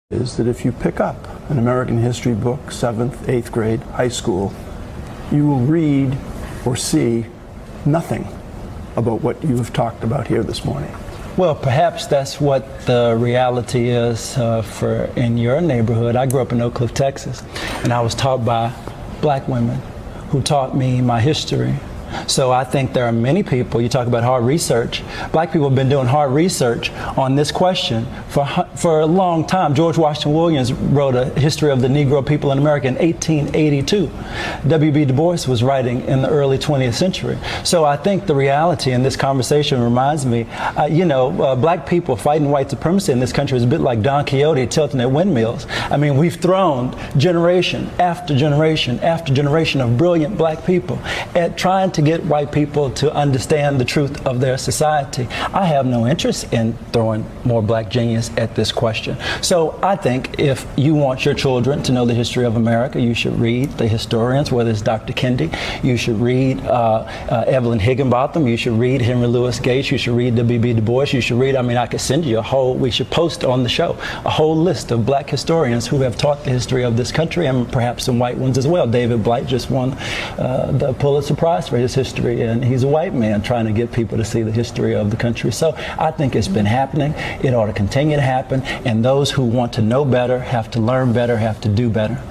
Is that if you pick up an American history book, 7th, 8th grade, high school, you will read or see nothing about what you have talked about here this morning. Well, perhaps that's what the reality is for in your neighborhood. I grew up in Oak Cliff, Texas, and I was taught by black women who taught me my history. So I think there are many people, you talk about hard research, black people have been doing hard research on this question for a long time. George Washington Williams wrote a history of the Negro people in America in 1882. W.B. Du Bois was writing in the early 20th century. So I think the reality in this conversation reminds me, black people fighting white supremacy in this country is a bit like Don Quixote tilting at windmills. I mean, we've thrown generation after generation after generation of brilliant black people at trying to get white people to understand the truth of their society. I have no interest in throwing more black genius at this question. So I think if you want your children to know the history of America, you should read the historians, whether it's Dr. Kendi, you should read Evelyn Higginbotham, you should read Henry Louis Gates, you should read W.B. Du Bois, you should read, I could send you we should post on the show a whole list of black historians who have taught the history of this country, and perhaps some white ones as well. David Blight just won the Pulitzer Prize for his history, and he's a white man trying to get people to see the history of the country. So I think it's been happening. It ought to continue to happen, and those who want to know better have to learn better, have to do better.